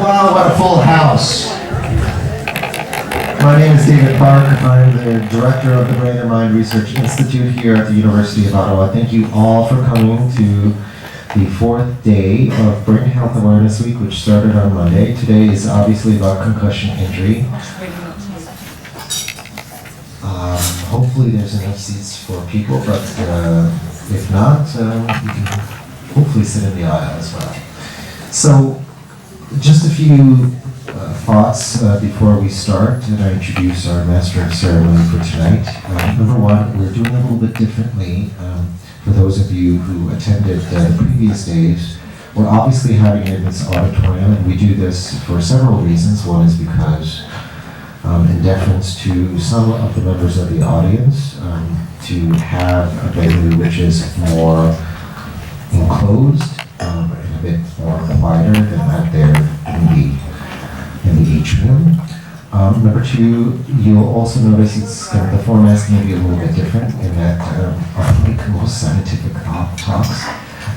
Wow, what a full house. My name is David Park. I'm the director of the Brain and Mind Research Institute here at the University of Ottawa. Thank you all for coming to the fourth day of Brain Health Awareness Week, which started on Monday. Today is obviously about concussion injury. Hopefully there's enough seats for people, but if not, you can hopefully sit in the aisle as well. So, just a few thoughts before we start, and I introduce our Master of Ceremony for tonight. Number one, we're doing a little bit differently. For those of you who attended the previous days, we're obviously having it in this auditorium, and we do this for several reasons. One is because, in deference to some of the members of the audience, to have a venue which is more enclosed and a bit more quieter than out there in the atrium. Number two, you'll also notice it's the format's going to be a little bit different in that, unlike most scientific talks,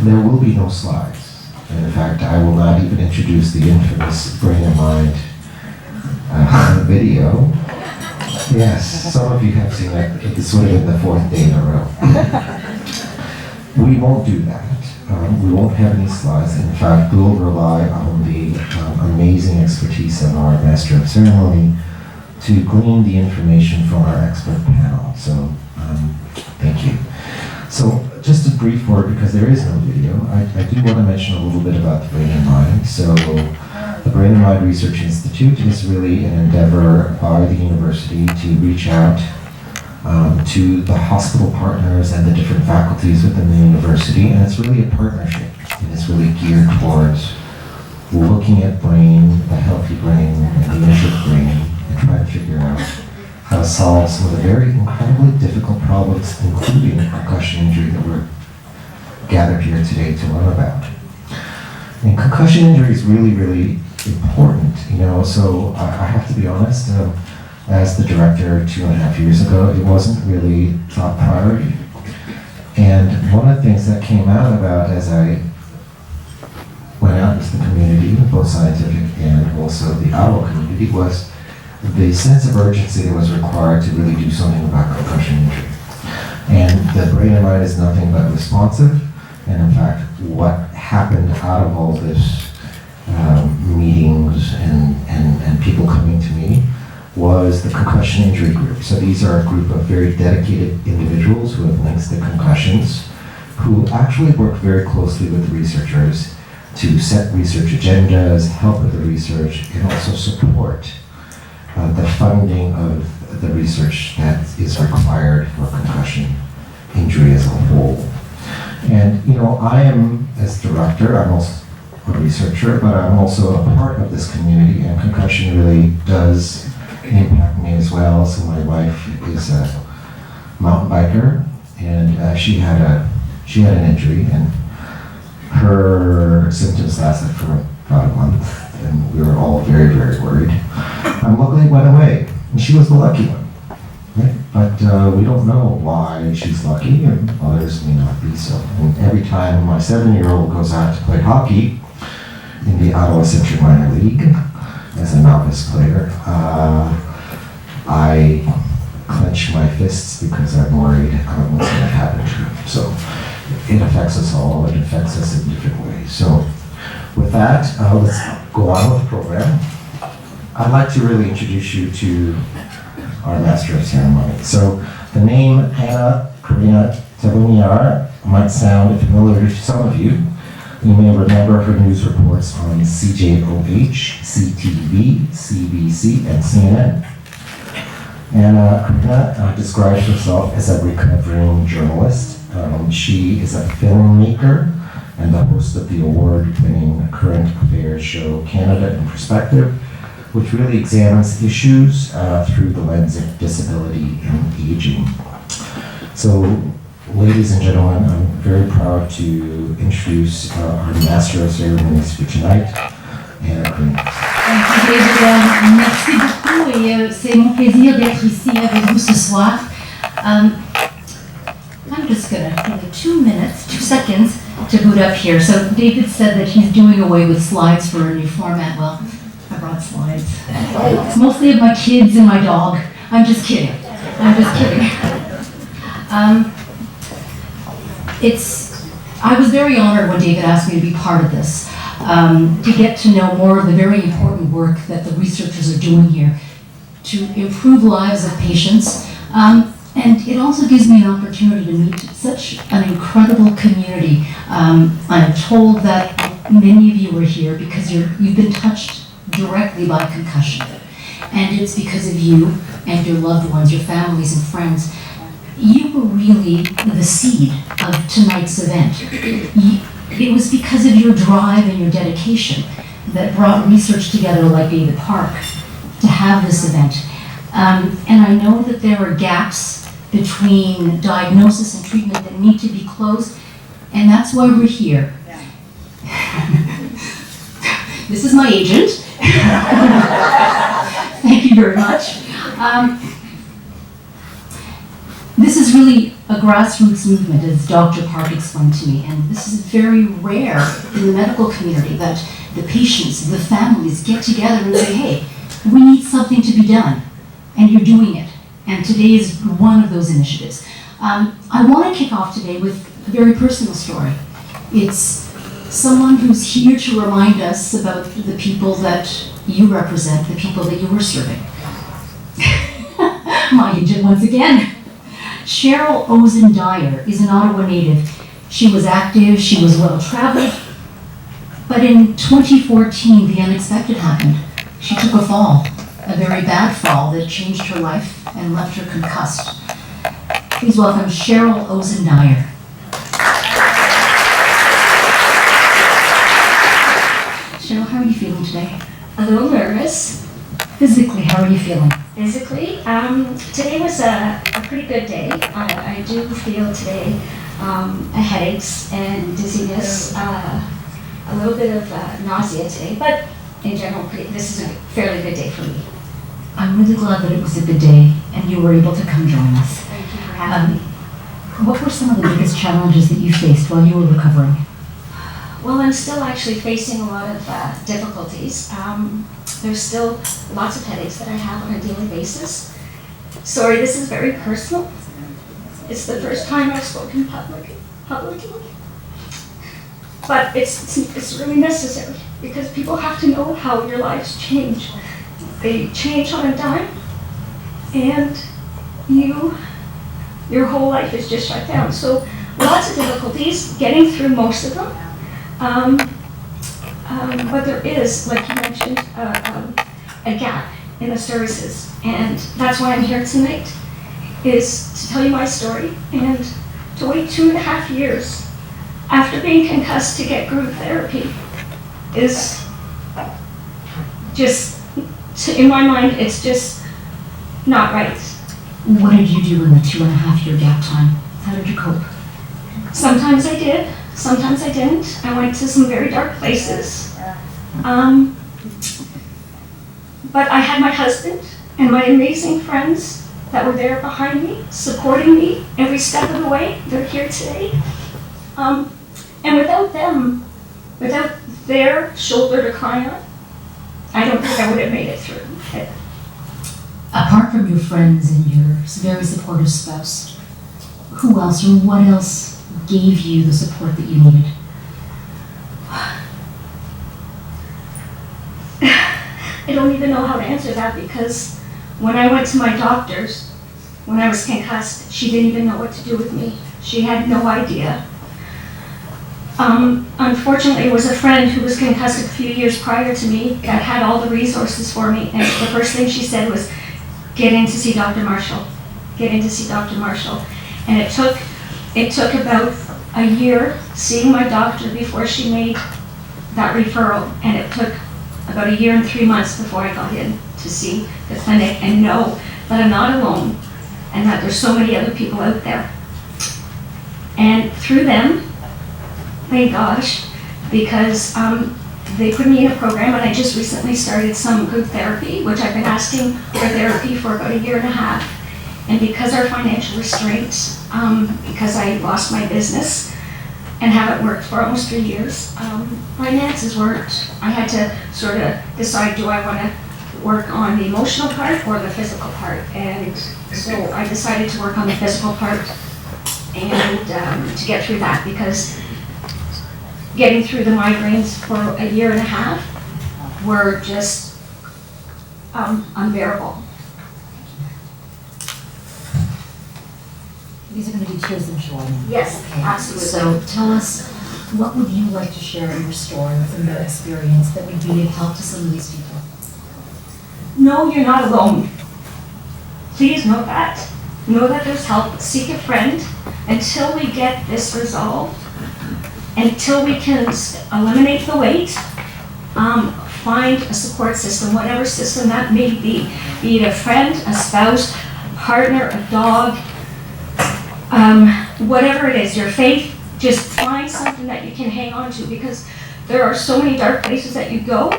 there will be no slides. And in fact, I will not even introduce the infamous Brain and Mind video. Yes, some of you have seen it. It's sort of in the fourth day in a row. We won't do that. We won't have any slides. In fact, we'll rely on the amazing expertise of our Master of Ceremony to glean the information from our expert panel. So, thank you. So, just a brief word, because there is no video, I do want to mention a little bit about the Brain and Mind. So, the Brain and Mind Research Institute is really an endeavor by the university to reach out to the hospital partners and the different faculties within the university, and it's really a partnership, and it's really geared towards looking at brain, the healthy brain, and the injured brain, and trying to figure out how to solve some of the very incredibly difficult problems, including concussion injury, that we're gathered here today to learn about. And concussion injury is really, really important, so I have to be honest, as the director 2.5 years ago, it wasn't really top priority. And one of the things that came out about as I went out into the community, both scientific and also the Ottawa community, was the sense of urgency that was required to really do something about concussion injury. And the Brain and Mind is nothing but responsive, and in fact, what happened out of all this meetings and people coming to me was the concussion injury group. So these are a group of very dedicated individuals who have links to concussions, who actually work very closely with the researchers to set research agendas, help with the research, and also support the funding of the research that is required for concussion injury as a whole. And I am, as director, I'm also a researcher, but I'm also a part of this community, and concussion really does impact me as well. So my wife is a mountain biker, and she had an injury, and her symptoms lasted for about a month, and we were all very, very worried. Luckily it went away, and she was the lucky one, right? But we don't know why she's lucky, and others may not be so. And every time my 7-year-old goes out to play hockey in the Ottawa Centre Minor League, as a novice player, I clench my fists because I'm worried what's going to happen to him. So it affects us all. It affects us in different ways. So with that, let's go on with the program. I'd like to really introduce you to our Master of Ceremony. So the name Anna Karina Tabuniar might sound familiar to some of you. You may remember her news reports on CJOH, CTV, CBC, and CNN. Anna Karina describes herself as a recovering journalist. She is a filmmaker and the host of the award-winning current affairs show Canada in Perspective, which really examines issues through the lens of disability and aging. So, ladies and gentlemen, I'm very proud to introduce our Master of Ceremonies for tonight, Anna Karina. Merci beaucoup et c'est mon plaisir d'être ici avec vous ce soir. I'm just going to give 2 seconds to boot up here. So David said that he's doing away with slides for a new format. Well, I brought slides. It's mostly of my kids and my dog. I'm just kidding. I was very honored when David asked me to be part of this, to get to know more of the very important work that the researchers are doing here to improve lives of patients. And it also gives me an opportunity to meet such an incredible community. I'm told that many of you are here because you've been touched directly by concussion. And it's because of you and your loved ones, your families and friends. You were really the seed of tonight's event. It was because of your drive and your dedication that brought research together like David Park to have this event. And I know that there are gaps between diagnosis and treatment that need to be closed, and that's why we're here. This is my agent. Thank you very much. This is really a grassroots movement, as Dr. Park explained to me, and this is very rare in the medical community that the patients, the families get together and say, hey, we need something to be done, and you're doing it. And today is one of those initiatives. I want to kick off today with a very personal story. It's someone who's here to remind us about the people that you represent, the people that you were serving. My agent once again. Cheryl Ozen-Dyer is an Ottawa native. She was active, she was well-traveled, but in 2014, the unexpected happened. She took a fall, a very bad fall that changed her life and left her concussed. Please welcome Cheryl Ozen-Dyer. Cheryl, how are you feeling today? A little nervous. Physically, how are you feeling? Physically, today was a pretty good day. I do feel today headaches and dizziness, a little bit of nausea today, but in general, this is a fairly good day for me. I'm really glad that it was a good day and you were able to come join us. Thank you for having me. What were some of the biggest challenges that you faced while you were recovering? Well, I'm still actually facing a lot of difficulties. There's still lots of headaches that I have on a daily basis. Sorry, this is very personal. It's the first time I've spoken publicly. But it's really necessary because people have to know how your lives change. They change on a dime, and your whole life is just shut down. So lots of difficulties getting through most of them. But there is, like you mentioned, a gap in the services, and that's why I'm here tonight, is to tell you my story and to wait 2.5 years after being concussed to get group therapy is just, in my mind, it's just not right. What did you do in the 2.5-year gap time? How did you cope? Sometimes I did, sometimes I didn't. I went to some very dark places. But I had my husband and my amazing friends that were there behind me, supporting me every step of the way. They're here today. And without them, without their shoulder to cry on, I don't think I would have made it through. Apart from your friends and your very supportive spouse, who else or what else gave you the support that you needed? I don't even know how to answer that because when I went to my doctors, when I was concussed, she didn't even know what to do with me. She had no idea. Unfortunately, it was a friend who was concussed a few years prior to me that had all the resources for me, and the first thing she said was, get in to see Dr. Marshall. Get in to see Dr. Marshall. And it took about a year seeing my doctor before she made that referral, and it took about a year and 3 months before I got in to see the clinic and know that I'm not alone and that there's so many other people out there. And through them, thank gosh, because they put me in a program, and I just recently started some group therapy, which I've been asking for therapy for about 1.5 years. And because our financial restraints, because I lost my business, and haven't worked for almost 3 years. Finances weren't, I had to sort of decide, do I want to work on the emotional part or the physical part? And so I decided to work on the physical part and to get through that, because getting through the migraines for a year and a half were just unbearable. These are going to be tears of joy. Yes, Okay. absolutely. So tell us, what would you like to share in your story from your experience that would be of help to some of these people? No, you're not alone. Please know that. Know that there's help. Seek a friend until we get this resolved, until we can eliminate the weight. Find a support system, whatever system that may be it a friend, a spouse, partner, a dog, whatever it is, your faith. Just find something that you can hang on to, because there are so many dark places that you go.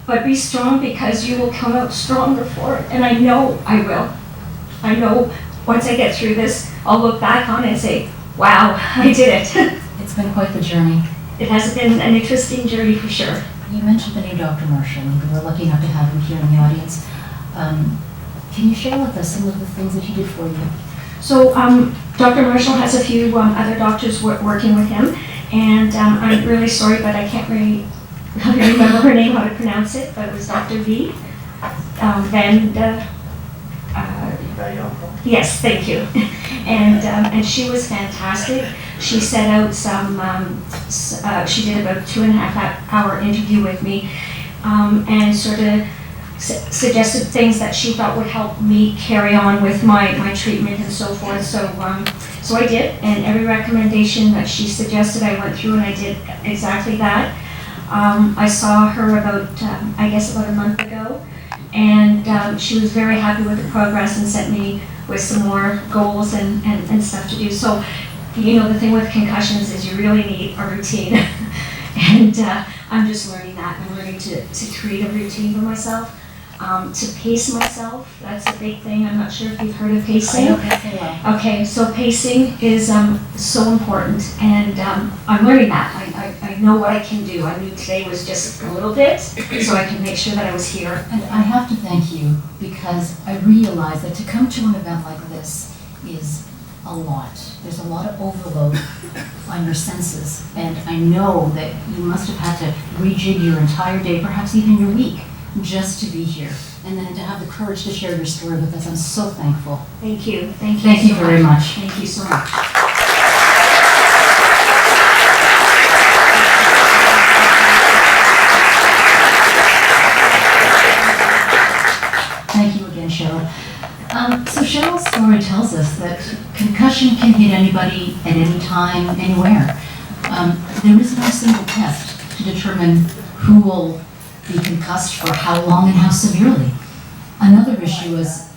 But be strong, because you will come out stronger for it. And I know I will. I know once I get through this, I'll look back on it and say, wow, I did it. It's been quite the journey. It has been an interesting journey for sure. You mentioned the name Dr. Marshall, and we were lucky enough to have him here in the audience. Can you share with us some of the things that he did for you? So Dr. Marshall has a few other doctors working with him, and I'm really sorry, but I can't really remember her name, how to pronounce it, but it was Dr. V. Yes, thank you. And she was fantastic. She set out she did about 2.5 hour interview with me, and sort of suggested things that she thought would help me carry on with my treatment and so forth. So I did, and every recommendation that she suggested I went through, and I did exactly that. I saw her about a month ago, and she was very happy with the progress and sent me with some more goals and stuff to do. So, the thing with concussions is you really need a routine. And I'm just learning that. I'm learning to create a routine for myself, to pace myself. That's a big thing. I'm not sure if you've heard of pacing. I know pacing well. Okay, so pacing is so important, and I'm learning that. I know what I can do. I knew today was just a little bit, so I can make sure that I was here. And I have to thank you, because I realize that to come to an event like this is a lot. There's a lot of overload on your senses, and I know that you must have had to rejig your entire day, perhaps even your week, just to be here. And then to have the courage to share your story with us, I'm so thankful. Thank you. Thank you. Thank you so very much. Thank you so much. Thank you again, Cheryl. So Cheryl's story tells us that concussion can hit anybody at any time, anywhere. There is no single test to determine who will be concussed for how long and how severely. Another issue, as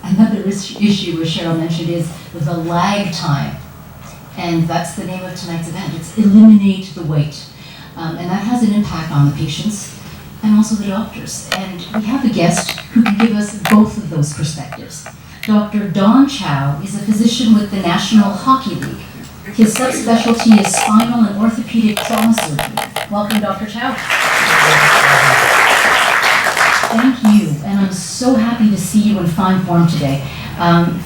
Cheryl mentioned, is the lag time. And that's the name of tonight's event. It's eliminate the wait. And that has an impact on the patients and also the doctors. And we have a guest who can give us both of those perspectives. Dr. Don Chow is a physician with the National Hockey League. His subspecialty is spinal and orthopedic trauma surgery. Welcome, Dr. Chow. Thank you, and I'm so happy to see you in fine form today.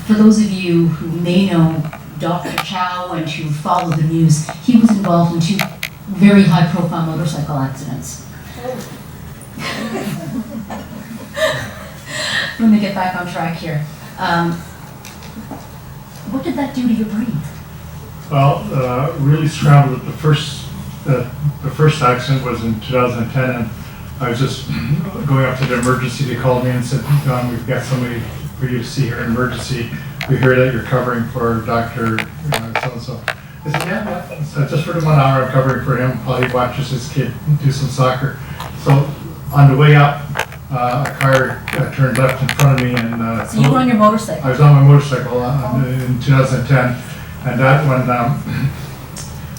For those of you who may know Dr. Chow and who follow the news, he was involved in 2 very high-profile motorcycle accidents. Let me get back on track here. What did that do to your brain? Well, really scrambled. The first accident was in 2010, and I was just going up to the emergency. They called me and said, "Don, we've got somebody for you to see here in emergency. We hear that you're covering for Dr. so-and-so." I said, "Yeah, so just for the 1 hour I'm covering for him while he watches his kid do some soccer." So on the way up, a car turned left in front of me, and So you were on your motorcycle? I was on my motorcycle in 2010, and that one,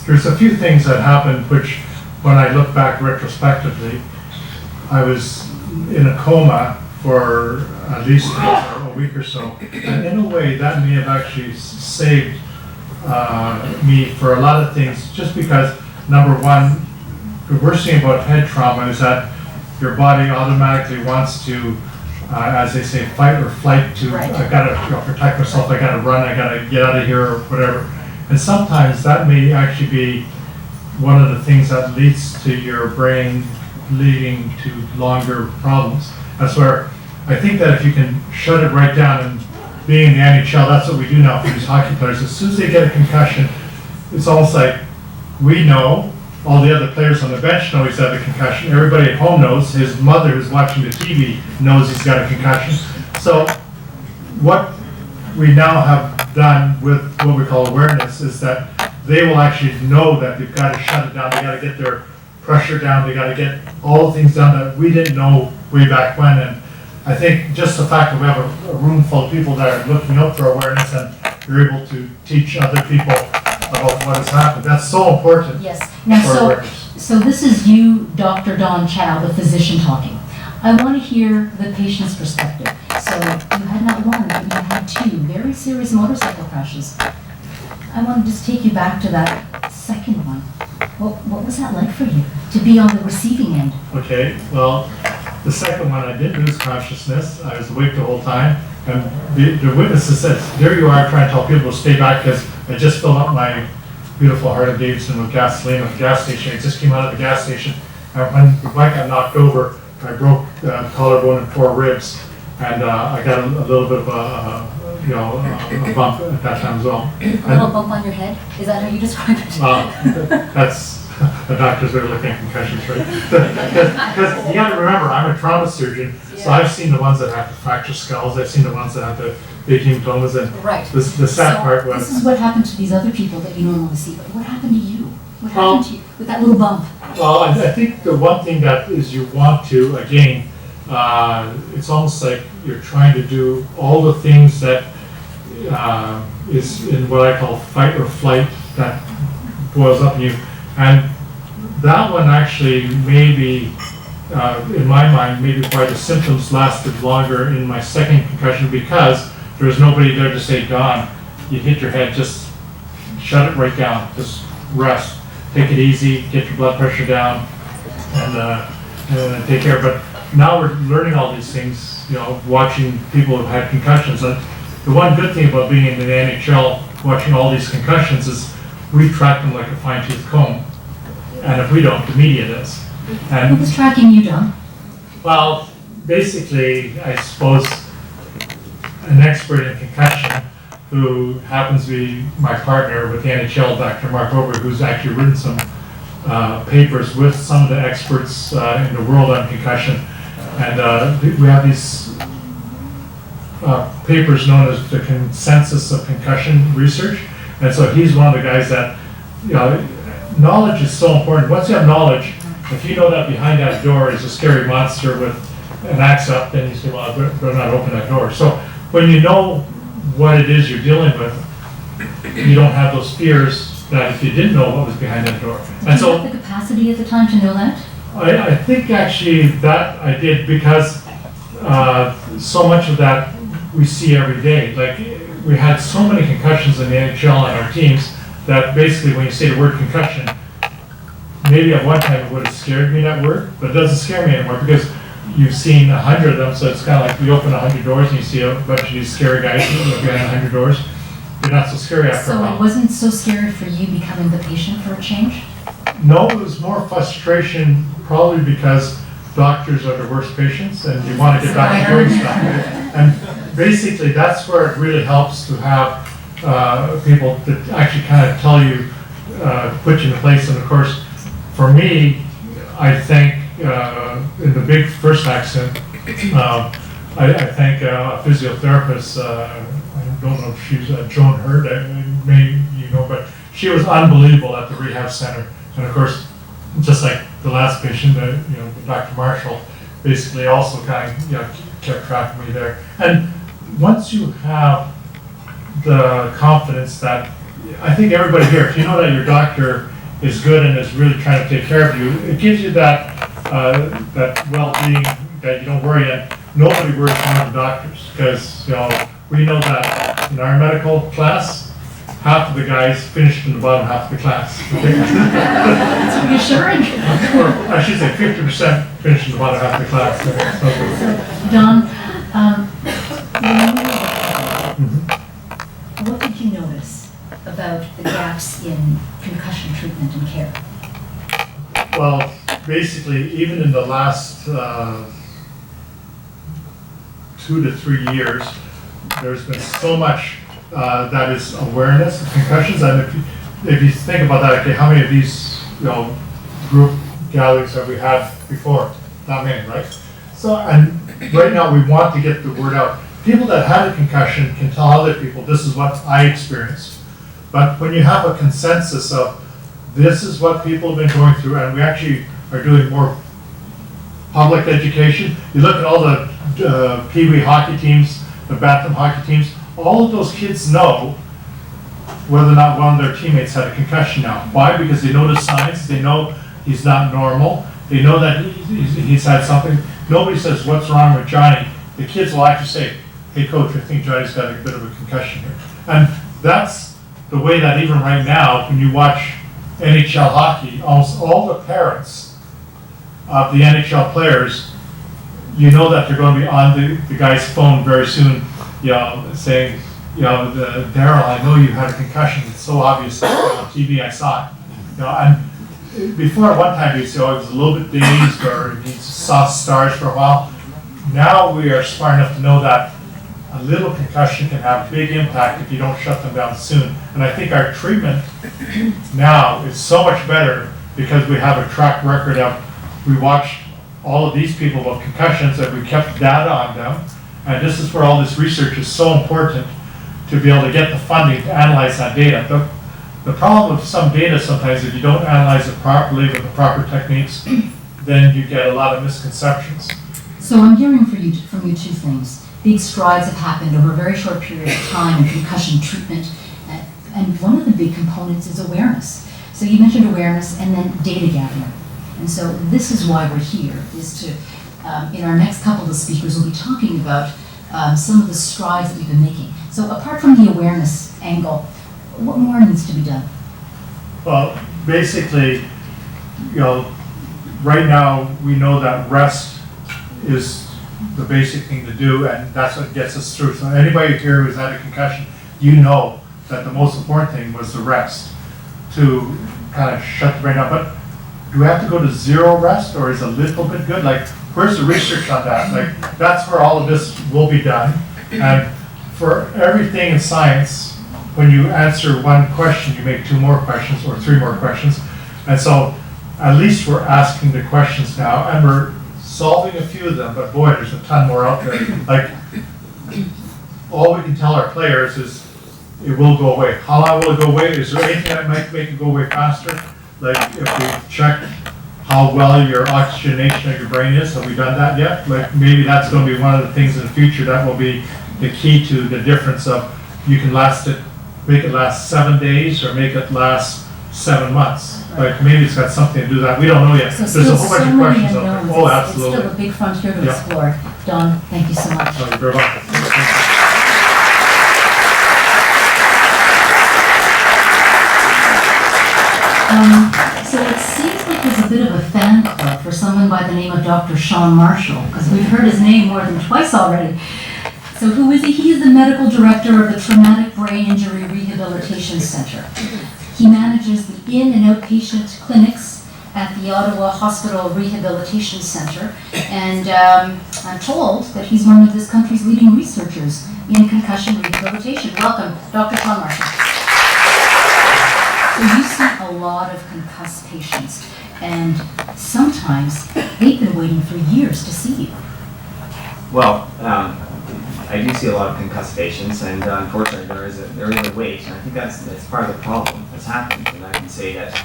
there's a few things that happened which, when I look back retrospectively, I was in a coma for at least a week or so, and in a way that may have actually saved me for a lot of things, just because, number one, the worst thing about head trauma is that your body automatically wants to, as they say, fight or flight to, Right. I gotta protect myself, I gotta run, I gotta get out of here or whatever. And sometimes that may actually be one of the things that leads to your brain leading to longer problems. That's where I think that if you can shut it right down, and being in the NHL, that's what we do now for these hockey players. As soon as they get a concussion, it's almost like we know, all the other players on the bench know he's had a concussion. Everybody at home knows. His mother who's watching the TV knows he's got a concussion. So what we now have done with what we call awareness is that they will actually know that they've got to shut it down. They got to get their pressure down. They got to get all the things done that we didn't know way back when. And I think just the fact that we have a room full of people that are looking out for awareness and you're able to teach other people about what has happened, that's so important. Yes. Now, for so, awareness. so this is you, Dr. Don Chow, the physician talking. I want to hear the patient's perspective. So you had not one, but you had two very serious motorcycle crashes. I want to just take you back to that second one. What was that like for you, to be on the receiving end? Okay, well, the second one, I did lose consciousness. I was awake the whole time. And the witnesses said, there you are trying to tell people to stay back because I just filled up my beautiful Harley Davidson with gasoline at the gas station. I just came out of the gas station. And when the bike got knocked over, I broke the collarbone and 4 ribs. And I got a little bit of a bump at that time as well. A little bump on your head? Is that how you describe it? That's the doctors are looking at concussions, right? Because you got to remember, I'm a trauma surgeon, so I've seen the ones that have to fracture skulls. I've seen the ones that have the big hematomas, and Right. the sad part was. This is what happened to these other people that you normally see, but what happened to you? What happened to you with that little bump? Well, I think the one thing that is you want to, again, it's almost like you're trying to do all the things that is in what I call fight or flight that boils up in you. And that one actually maybe, in my mind, maybe why the symptoms lasted longer in my second concussion, because there was nobody there to say, Don, you hit your head, just shut it right down, just rest, take it easy, get your blood pressure down, and take care. But now we're learning all these things, watching people who've had concussions. And the one good thing about being in the NHL, watching all these concussions, is we track them like a fine-tooth comb. And if we don't, the media does. Who And was tracking you, Don? well, basically, I suppose an expert in concussion who happens to be my partner with the NHL, Dr. Mark Ober, who's actually written some papers with some of the experts in the world on concussion. And we have these papers known as the consensus of concussion research. And so he's one of the guys that, knowledge is so important. Once you have knowledge, if you know that behind that door is a scary monster with an axe up, then you say, well, I better not open that door. So when you know what it is you're dealing with, you don't have those fears that if you didn't know what was behind that door. Did And you so have the capacity at the time to know that? I think actually that I did, because so much of that we see every day. Like, we had so many concussions in the NHL on our teams that basically when you say the word concussion, maybe at one time it would have scared me, that word, but it doesn't scare me anymore because you've seen 100 of them. So it's kind of like we open 100 doors and you see a bunch of these scary guys behind 100 doors. They're not so scary after a So while. it wasn't so scary for you becoming the patient for a change? No, it was more frustration, probably because doctors are the worst patients and you want to get back to doing stuff. And basically that's where it really helps to have people that actually kind of tell you, put you in place. And of course, for me, I think in the big first accident, I thank a physiotherapist, I don't know if she's Joan Hurd, maybe but she was unbelievable at the rehab center. And of course, just like the last patient, Dr. Marshall, basically also kind of kept track of me there. And once you have the confidence that, I think everybody here, if you know that your doctor is good and is really trying to take care of you, it gives you that that well-being that you don't worry. And nobody worries more than doctors, because we know that in our medical class, half of the guys finished in the bottom half of the class. That's reassuring. Or I should say 50% finished in the bottom half of the class. Don, what did you notice about the gaps in concussion treatment and care? Well, basically, even in the last 2 to 3 years, there's been so much that is awareness of concussions. And if you think about that, okay, how many of these group gatherings have we had before? Not many, right? So, and right now we want to get the word out. People that had a concussion can tell other people, this is what I experienced. But when you have a consensus of this is what people have been going through, and we actually are doing more public education. You look at all the Pee Wee hockey teams, the Bantam hockey teams, all of those kids know whether or not one of their teammates had a concussion now. Why? Because they know the signs, they know he's not normal, they know that he's had something. Nobody says, what's wrong with Johnny? The kids will actually say, hey coach, I think Johnny's got a bit of a concussion here. And that's the way that even right now, when you watch NHL hockey, almost all the parents of the NHL players, you know that they're going to be on the guy's phone very soon, saying, Daryl, I know you had a concussion. It's so obvious on TV. I saw it. And before at one time you'd say, oh, he was a little bit dazed or he saw stars for a while. Now we are smart enough to know that a little concussion can have a big impact if you don't shut them down soon. And I think our treatment now is so much better because we have a track record of, we watched all of these people with concussions and we kept data on them. And this is where all this research is so important to be able to get the funding to analyze that data. The problem with some data sometimes, if you don't analyze it properly with the proper techniques, then you get a lot of misconceptions. So I'm hearing from you two things. Big strides have happened over a very short period of time in concussion treatment, and one of the big components is awareness. So you mentioned awareness and then data gathering. And so this is why we're here, is to, in our next couple of speakers, we'll be talking about some of the strides that we've been making. So apart from the awareness angle, what more needs to be done? Well, basically, right now we know that rest is the basic thing to do, and that's what gets us through. So anybody here who's had a concussion, you know that the most important thing was the rest to kind of shut the brain down. But do we have to go to zero rest, or is a little bit good? Like, where's the research on that? Like, that's where all of this will be done. And for everything in science, when you answer one question, you make 2 more questions or 3 more questions. And so at least we're asking the questions now, and we're solving a few of them, but boy, there's a ton more out there. Like, all we can tell our players is it will go away. How long will it go away? Is there anything that might make it go away faster? Like, if we check how well your oxygenation of your brain is, have we done that yet? Like, maybe that's going to be one of the things in the future that will be the key to the difference of you can make it last 7 days or make it last 7 months. Like, maybe it's got something to do with that. We don't know yet. So There's a whole bunch of questions out there. Oh, absolutely. It's still a big frontier to Yeah. explore. Don, thank you so much. Thank you very much. So it seems like there's a bit of a fan club for someone by the name of Dr. Shawn Marshall, because we've heard his name more than twice already. So who is he? He is the medical director of the Traumatic Brain Injury Rehabilitation Centre. He manages the in- and outpatient clinics at the Ottawa Hospital Rehabilitation Centre, and I'm told that he's one of this country's leading researchers in concussion rehabilitation. Welcome, Dr. Shawn Marshall. So you see a lot of concussed patients, and sometimes they've been waiting for years to see you. Well, I do see a lot of concussed patients, and unfortunately there is a wait, and I think that's part of the problem that's happened. And I can say that,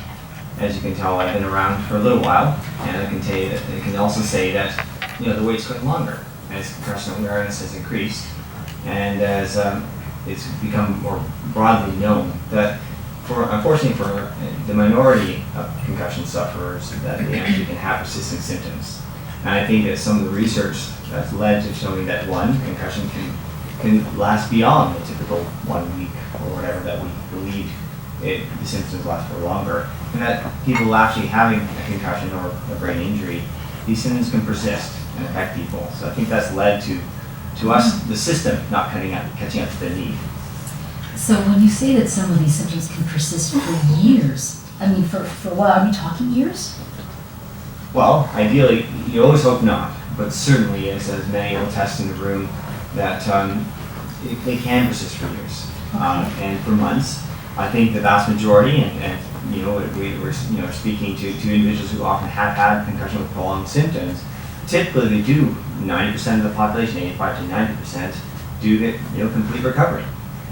as you can tell, I've been around for a little while, and I can also say that the wait's getting longer as concussion awareness has increased, and as it's become more broadly known that unfortunately for the minority of concussion sufferers, that they actually can have persistent symptoms. And I think that some of the research that's led to showing that, one, concussion can can last beyond the typical 1 week or whatever that we believe the symptoms last for longer. And that people actually having a concussion or a brain injury, these symptoms can persist and affect people. So I think that's led to us, the system, not catching up to the need. So when you say that some of these symptoms can persist for years, I mean, for what, are we talking years? Well, ideally, you always hope not, but certainly, as many will test in the room, that it can persist for years and for months. I think the vast majority, and we're speaking to individuals who often have had concussion with prolonged symptoms. Typically, they do 90% of the population, 85 to 90%, do get complete recovery.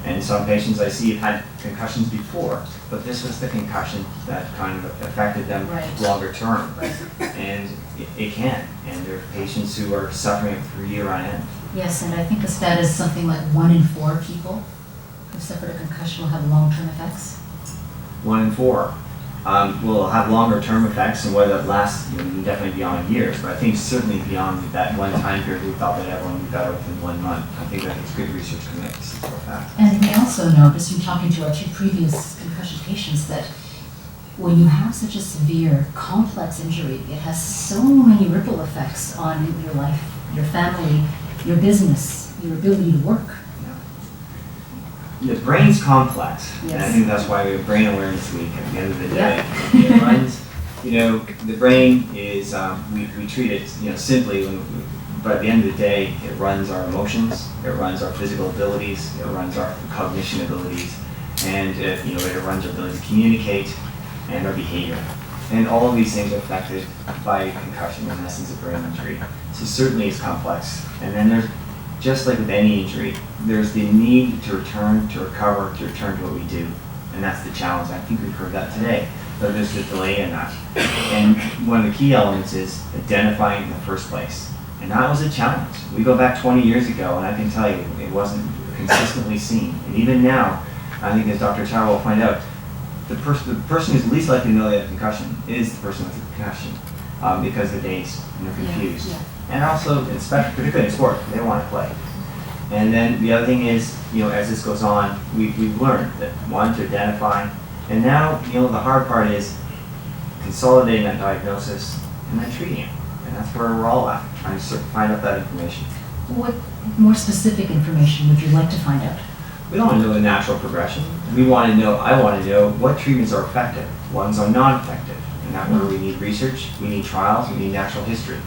And some patients I see have had concussions before, but this was the concussion that kind of affected them longer term. Right. And it can. And there are patients who are suffering for a year on end. Yes, and I think the stat is something like 1 in 4 people who suffered a concussion will have long-term effects. 1 in 4 will have longer term effects, and whether that lasts definitely beyond years, but I think certainly beyond that one time period we thought that everyone would be better within 1 month. I think that it's good research connects to that. And we also know, just from talking to our 2 previous concussion patients, that when you have such a severe, complex injury, it has so many ripple effects on your life, your family, your business, your ability to work. The brain's complex, and I Yes. think that's why we have Brain Awareness Week at the end of the day. Yeah. It runs, the brain is, we treat it, simply, but at the end of the day, it runs our emotions, it runs our physical abilities, it runs our cognition abilities, and it runs our ability to communicate and our behavior. And all of these things are affected by concussion, in essence, a brain injury. So certainly it's complex. And then there's, just like with any injury, there's the need to return, to recover, to return to what we do. And that's the challenge. I think we've heard that today, but there's a delay in that. And one of the key elements is identifying in the first place. And that was a challenge. We go back 20 years ago, and I can tell you, it wasn't consistently seen. And even now, I think as Dr. Chow will find out, the person who's least likely to know they have concussion is the person with the concussion, because the day's confused. Yeah. And also, particularly in sport, they want to play. And then the other thing is, as this goes on, we've learned that one, to identify, and now, the hard part is consolidating that diagnosis and then treating it. And that's where we're all at, trying to find out that information. What more specific information would you like to find out? We don't want to know the natural progression. I want to know what treatments are effective, ones are not effective. And that's where we need research, we need trials, we need natural history.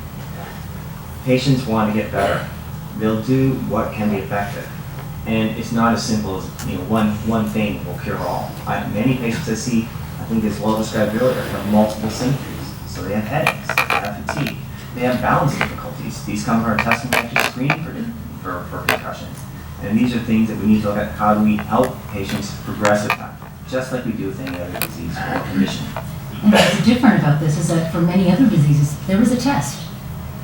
Patients want to get better. They'll do what can be effective. And it's not as simple as one thing will cure all. Many patients I see, I think as well described earlier, have multiple symptoms. So they have headaches, they have fatigue, they have balance difficulties. These come from our testing actually screening for concussion. And these are things that we need to look at. How do we help patients progress with that? Just like we do with any other disease or condition. And what's different about this is that for many other diseases, there is a test.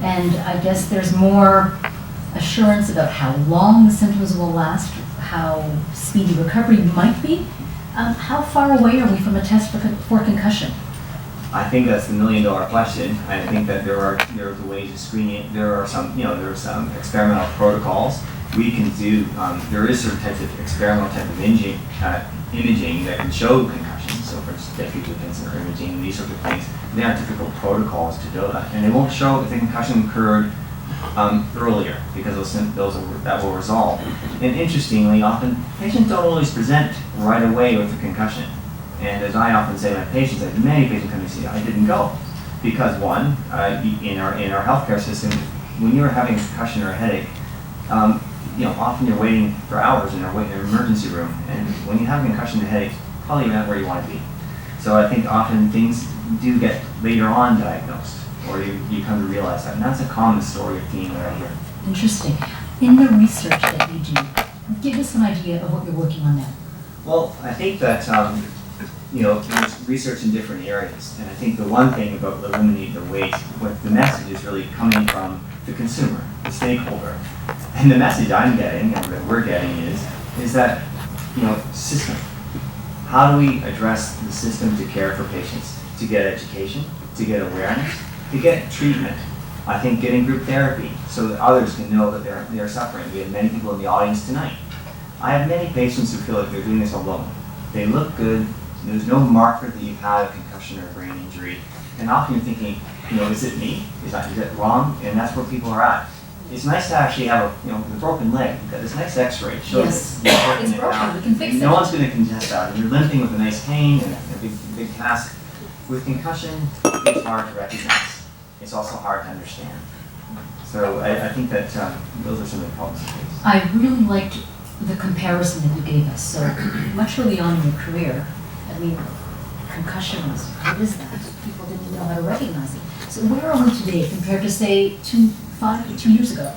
And I guess there's more assurance about how long the symptoms will last, how speedy recovery might be. How far away are we from a test for concussion? I think that's the $1 million question. I think that there are the ways of screening it. There are some experimental protocols we can do. There is certain types of experimental type of imaging that can show concussion. So for instance, diffusion sensor imaging and these sorts of things. There are typical protocols to do that, and they won't show if the concussion occurred earlier because that will resolve. And interestingly, often patients don't always present right away with a concussion. And as I often say to my patients, I have many patients come to see, I didn't go because one, in our healthcare system, when you're having a concussion or a headache, often you're waiting for hours in an emergency room, and when you have a concussion and a headache, probably not where you want to be. So I think often things do get later on diagnosed, or you come to realize that, and that's a common story or theme that I hear. Interesting. In the research that you do, give us an idea of what you're working on now. Well, I think that there's research in different areas, and I think the one thing about eliminating the waste, what the message is really coming from the consumer, the stakeholder, and the message I'm getting and that we're getting is that system. How do we address the system to care for patients, to get education, to get awareness, to get treatment, I think getting group therapy so that others can know that they're suffering. We have many people in the audience tonight. I have many patients who feel like they're doing this alone. They look good, there's no marker that you've had a concussion or a brain injury, and often you're thinking, is it me? Is it wrong? And that's where people are at. It's nice to actually have a broken leg. You've got this nice x-ray. Yes, it's broken, we can fix it. No one's going to contest that. And you're limping with a nice cane and a big cast. With concussion, it's hard to recognize. It's also hard to understand. So I think that those are some of the problems we face. I really liked the comparison that you gave us. So much early on in your career, I mean, concussion was, what is that? People didn't know how to recognize it. So where are we today compared to, say, 2 years ago?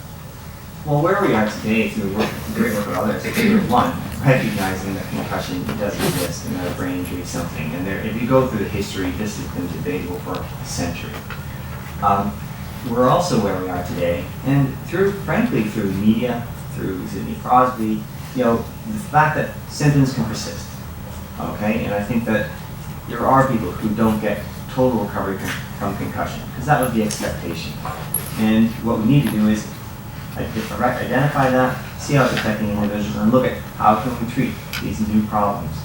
Well, where we are today through great work with others, is one, recognizing that concussion does exist and that a brain injury is something. And if you go through the history, this has been debatable for a century. We're also where we are today, and frankly, through media, through Sidney Crosby, the fact that symptoms can persist. Okay, and I think that there are people who don't get total recovery from concussion, because that was the expectation. And what we need to do is identify that, see how it's affecting individuals, and look at how can we treat these new problems.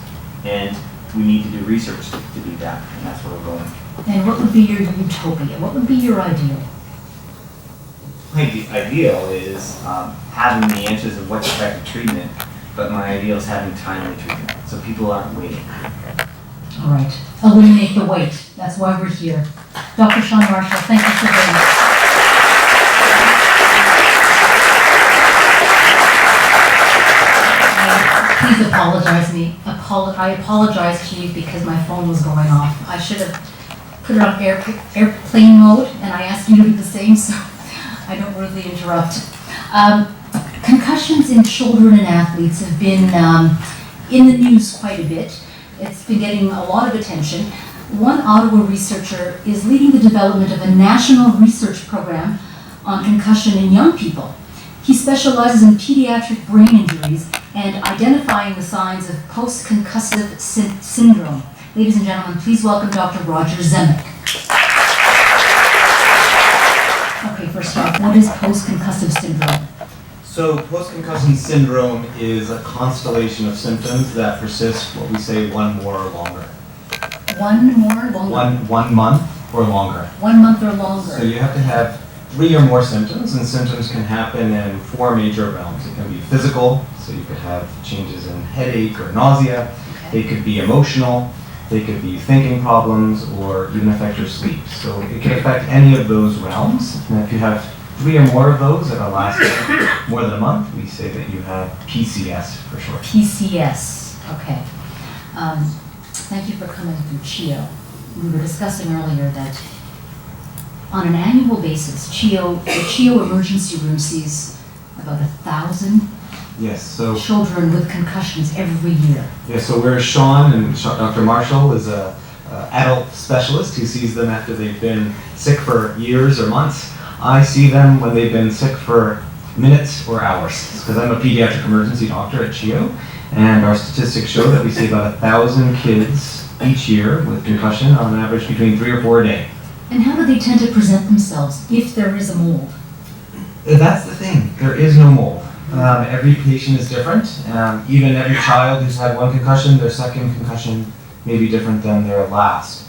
And we need to do research to do that, and that's where we're going. And what would be your utopia? What would be your ideal? I think the ideal is having the answers of what's effective treatment, but my ideal is having timely treatment, so people aren't waiting. All right, eliminate the wait. That's why we're here. Dr. Shawn Marshall, thank you for being here. Please apologize me. I apologize to you because my phone was going off. I should have put it on airplane mode, and I asked you to do the same, so I don't rudely interrupt. Concussions in children and athletes have been in the news quite a bit. It's been getting a lot of attention. One Ottawa researcher is leading the development of a national research program on concussion in young people. He specializes in pediatric brain injuries and identifying the signs of post-concussive syndrome. Ladies and gentlemen, please welcome Dr. Roger Zemek. Okay, first off, what is post-concussive syndrome? So post-concussion syndrome is a constellation of symptoms that persist, what we say, 1 more or longer. 1 more or longer? 1 month or longer. 1 month or longer. So you have to have 3 or more symptoms, and symptoms can happen in 4 major realms. It can be physical, so you could have changes in headache or nausea. Okay. They could be emotional. They could be thinking problems, or even affect your sleep. So it can affect any of those realms. And if you have 3 or more of those that are lasting more than a month, we say that you have PCS for short. PCS, okay. Thank you for coming through CHEO. We were discussing earlier that on an annual basis, the CHEO emergency room sees about 1,000 Yes, so children with concussions every year. so we're Shawn, and Dr. Marshall is a adult specialist who sees them after they've been sick for years or months. I see them when they've been sick for minutes or hours, because I'm a pediatric emergency doctor at CHEO, and our statistics show that we see about 1,000 kids each year with concussion, on average between 3 or 4 a day. And how do they tend to present themselves if there is a mold? That's the thing, there is no mold. Every patient is different. Even every child who's had 1 concussion, their second concussion may be different than their last.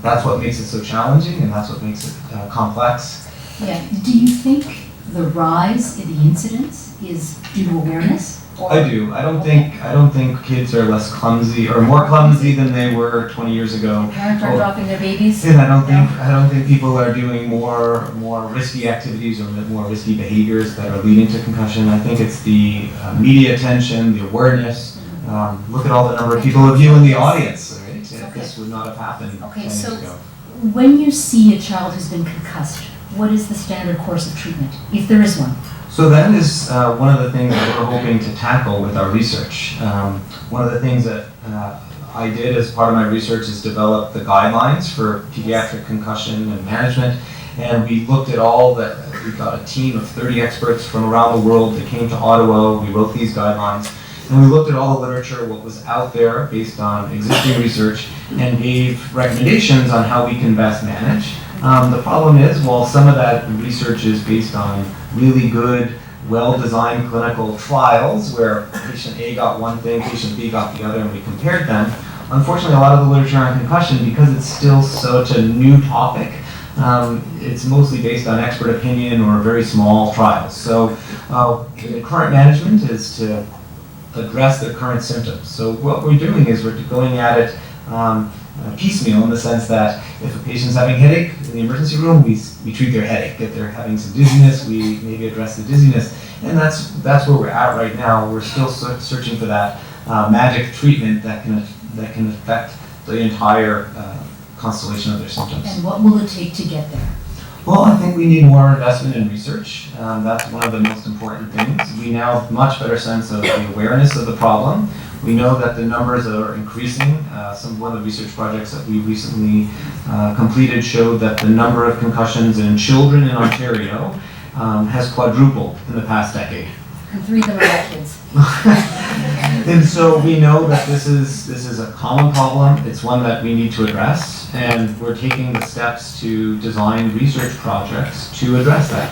That's what makes it so challenging, and that's what makes it complex. Yeah. Do you think the rise in the incidence is due to awareness? I do. I don't think kids are less clumsy or more clumsy than they were 20 years ago. Parents are dropping their babies? And I don't think people are doing more risky activities or more risky behaviors that are leading to concussion. I think it's the media attention, the awareness. Look at all the number of people of you in the audience. Right? Okay. This would not have happened 10 Okay, years so ago. when you see a child who's been concussed, what is the standard course of treatment, if there is one? So that is one of the things that we're hoping to tackle with our research. One of the things that I did as part of my research is develop the guidelines for pediatric concussion and management. And we looked at we got a team of 30 experts from around the world that came to Ottawa. We wrote these guidelines. And we looked at all the literature, what was out there based on existing research, and gave recommendations on how we can best manage. The problem is, while some of that research is based on really good, well-designed clinical trials where patient A got one thing, patient B got the other, and we compared them, unfortunately a lot of the literature on concussion, because it's still such a new topic, it's mostly based on expert opinion or very small trials. So the current management is to address the current symptoms. So what we're doing is we're going at it piecemeal, in the sense that if a patient's having a headache in the emergency room, we treat their headache. If they're having some dizziness, we maybe address the dizziness. And that's where we're at right now. We're still searching for that magic treatment that can affect the entire constellation of their symptoms. And what will it take to get there? Well, I think we need more investment in research. That's one of the most important things. We now have a much better sense of the awareness of the problem. We know that the numbers are increasing. One of the research projects that we recently completed showed that the number of concussions in children in Ontario has quadrupled in the past decade. And 3 of them are my kids. And so we know that this is a common problem. It's one that we need to address, and we're taking the steps to design research projects to address that.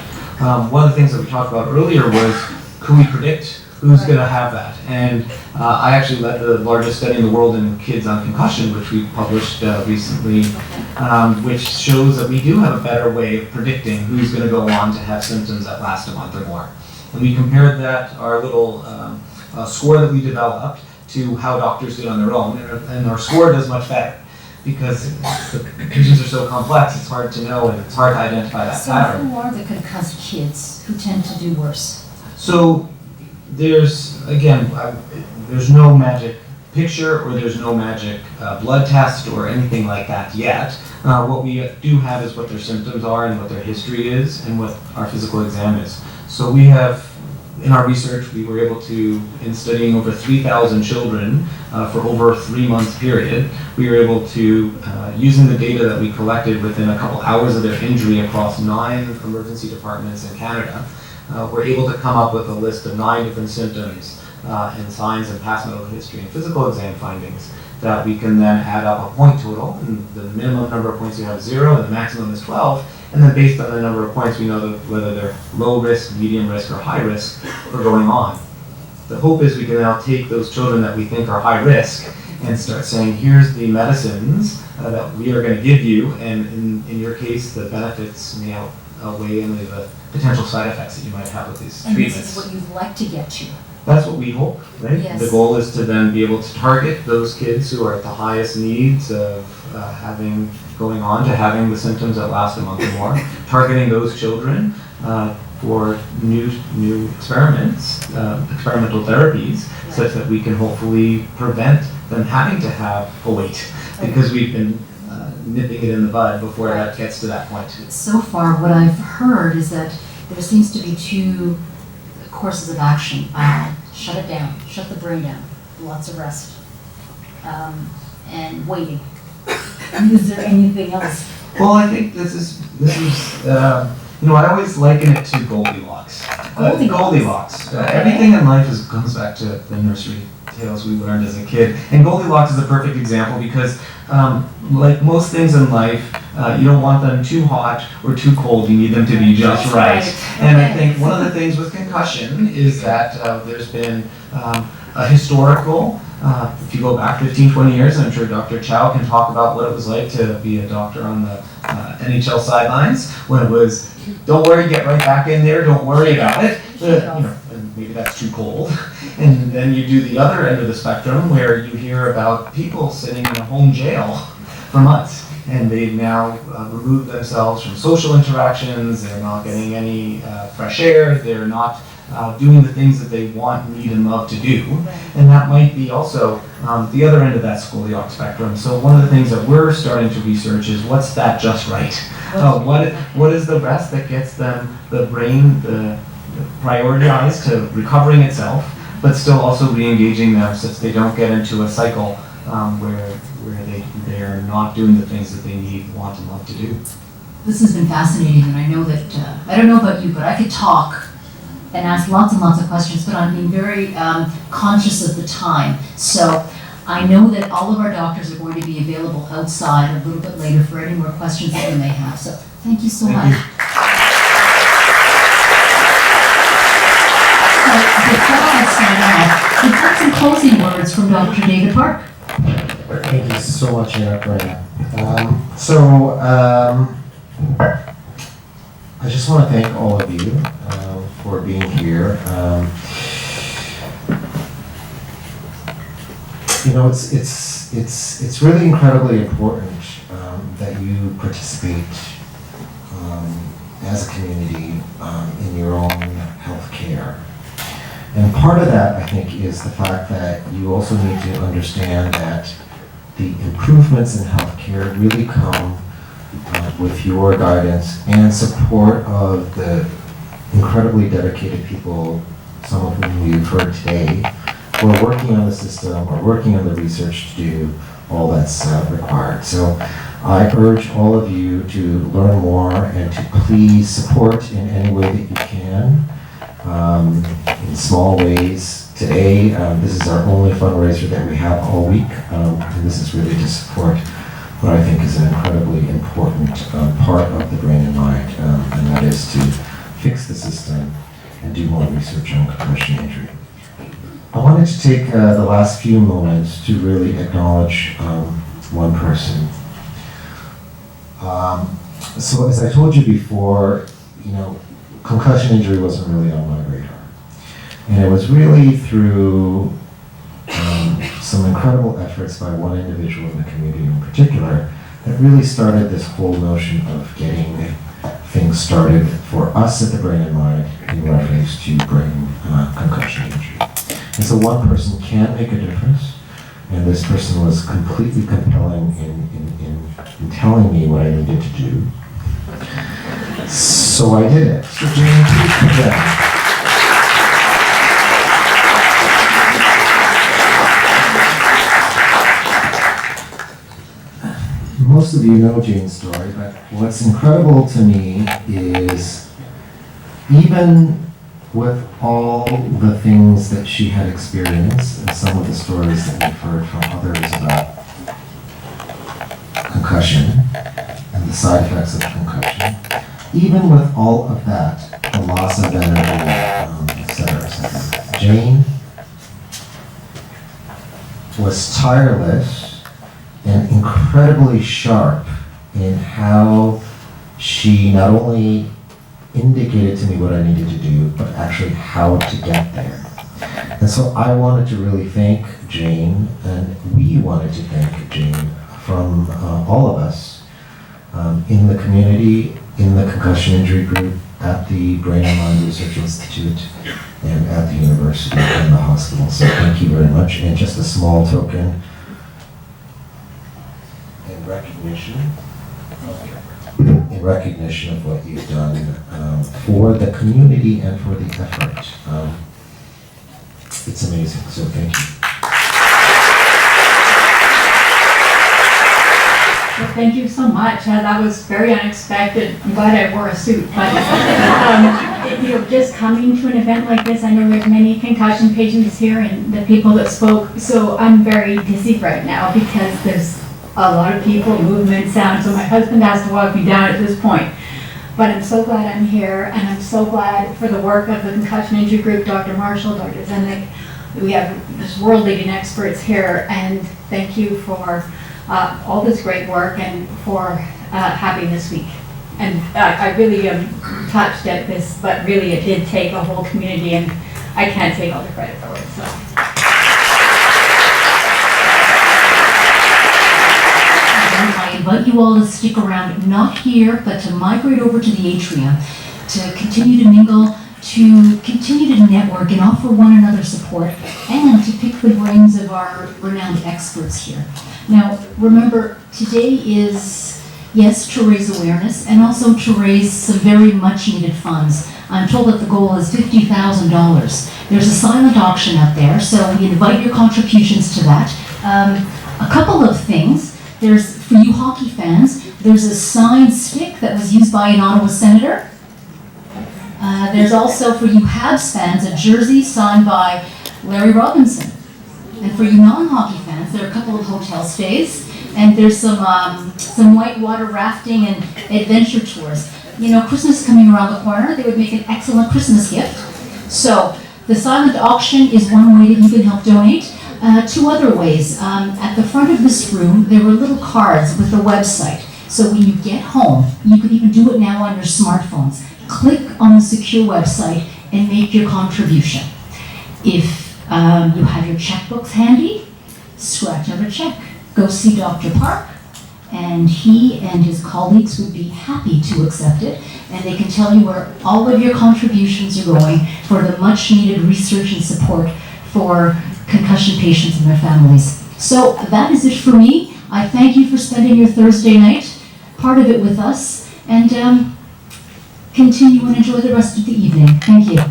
One of the things that we talked about earlier was, could we predict who's going to have that? And I actually led the largest study in the world in kids on concussion, which we published recently, which shows that we do have a better way of predicting who's going to go on to have symptoms that last a month or more. And we compared that, our little score that we developed, to how doctors did on their own, and our score does much better. Because the patients are so complex, it's hard to know, and it's hard to identify that pattern. So who are the concussed kids who tend to do worse? So there's no magic picture, or there's no magic blood test or anything like that yet. What we do have is what their symptoms are and what their history is and what our physical exam is. So we have, in our research, we were able to, in studying over 3,000 children for over a 3-month period, we were able to, using the data that we collected within a couple hours of their injury across 9 emergency departments in Canada, we're able to come up with a list of 9 different symptoms and signs and past medical history and physical exam findings that we can then add up a point total. And the minimum number of points we have is 0, and the maximum is 12. And then based on the number of points, we know whether they're low risk, medium risk, or high risk for going on. The hope is we can now take those children that we think are high risk and start saying, here's the medicines that we are going to give you, and in your case, the benefits may outweigh any of the potential side effects that you might have with these treatments. And this is what you'd like to get to. That's what we hope, right? Yes. The goal is to then be able to target those kids who are at the highest needs of having the symptoms that last a month or more, targeting those children for new experiments, experimental therapies, such that we can hopefully prevent them having to have a wait, because we've been nipping it in the bud before that gets to that point. So far, what I've heard is that there seems to be 2 courses of action. Shut it down, shut the brain down, lots of rest, and waiting. Is there anything else? Well, I think this is I always liken it to Goldilocks. Goldilocks. Everything in life goes back to the nursery tales we learned as a kid. And Goldilocks is a perfect example because, like most things in life, you don't want them too hot or too cold. You need them to be just right. And I think one of the things with concussion is that there's been a historical, if you go back 15, 20 years, I'm sure Dr. Chow can talk about what it was like to be a doctor on the NHL sidelines, when it was, don't worry, get right back in there, don't worry about it. And maybe that's too cold. And then you do the other end of the spectrum, where you hear about people sitting in a home jail for months, and they've now removed themselves from social interactions. They're not getting any fresh air. They're not doing the things that they want, need, and love to do. And that might be also the other end of that Goldilocks spectrum. So one of the things that we're starting to research is, what's that just right? What is the rest that gets them, the brain, prioritized to recovering itself, but still also re-engaging them, so they don't get into a cycle where they are not doing the things that they need, want, and love to do. This has been fascinating, and I know that, I don't know about you, but I could talk and ask lots and lots of questions, but I'm being very conscious of the time. So I know that all of our doctors are going to be available outside a little bit later for any more questions that you may have. So thank you so much. So before I sign off, we've got some closing words from Dr. David Park. Thank you so much, Anna. I just want to thank all of you for being here. It's really incredibly important that you participate as a community in your own health care. And part of that, I think, is the fact that you also need to understand that the improvements in healthcare really come with your guidance and support of the incredibly dedicated people, some of whom you've heard today, who are working on the system or working on the research to do all that's required. So I urge all of you to learn more and to please support in any way that you can, in small ways. Today, this is our only fundraiser that we have all week, and this is really to support what I think is an incredibly important part of the brain and mind, and that is to fix the system and do more research on concussion injury. I wanted to take the last few moments to really acknowledge one person. So as I told you before, concussion injury wasn't really on my radar. And it was really through some incredible efforts by one individual in the community in particular that really started this whole notion of getting things started for us at the Brain and Mind in reference to brain concussion injury. And so one person can make a difference, and this person was completely compelling in telling me what I needed to do. So I did it. So Jane, please come down. Most of you know Jane's story, but what's incredible to me is even with all the things that she had experienced and some of the stories that we've heard from others about concussion and the side effects of concussion, even with all of that, the loss of energy, et cetera, Jane was tireless and incredibly sharp in how she not only indicated to me what I needed to do, but actually how to get there. And so I wanted to really thank Jane, and we wanted to thank Jane from all of us in the community, in the concussion injury group, at the Brain and Mind Research Institute, and at the university and the hospital. So thank you very much. And just a small token in recognition of what you've done for the community and for the effort. It's amazing, so thank you. Well, thank you so much. That was very unexpected. I'm glad I wore a suit. But just coming to an event like this, I know there's many concussion patients here and the people that spoke. So I'm very dizzy right now because there's a lot of people, movement, sound. So my husband has to walk me down at this point. But I'm so glad I'm here, and I'm so glad for the work of the Concussion Injury Group, Dr. Marshall, Dr. Zenek. We have just world-leading experts here, and thank you for all this great work and for having this week. And I really am touched at this, but really it did take a whole community, and I can't take all the credit for it. So. I invite you all to stick around, not here, but to migrate over to the atrium, to continue to mingle, to continue to network and offer one another support, and to pick the brains of our renowned experts here. Now, remember, today is, yes, to raise awareness, and also to raise some very much needed funds. I'm told that the goal is $50,000. There's a silent auction up there, so we invite your contributions to that. A couple of things. There's, for you hockey fans, there's a signed stick that was used by an Ottawa senator. There's also, for you Habs fans, a jersey signed by Larry Robinson. And for you non-hockey fans, there are a couple of hotel stays, and there's some whitewater rafting and adventure tours. You know, Christmas is coming around the corner, they would make an excellent Christmas gift. So the silent auction is one way that you can help donate. Two other ways. At the front of this room, there were little cards with a website. So when you get home, you can even do it now on your smartphones. Click on the secure website and make your contribution. If you have your checkbooks handy, scratch out a check. Go see Dr. Park, and he and his colleagues would be happy to accept it, and they can tell you where all of your contributions are going for the much needed research and support for concussion patients and their families. So that is it for me. I thank you for spending your Thursday night, part of it with us, and continue and enjoy the rest of the evening. Thank you.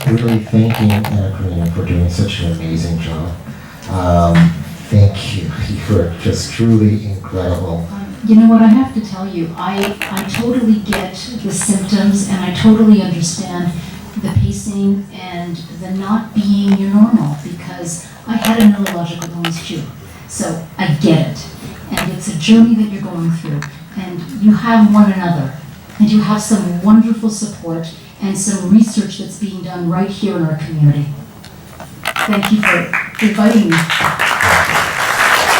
Really thanking Karina for doing such an amazing job. Thank you. You were just truly incredible. You know what, I have to tell you, I totally get the symptoms and I totally understand the pacing and the not being your normal, because I had a neurological illness too. So I get it. And it's a journey that you're going through. And you have one another. And you have some wonderful support and some research that's being done right here in our community. Thank you for inviting me.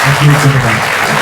Thank you so much.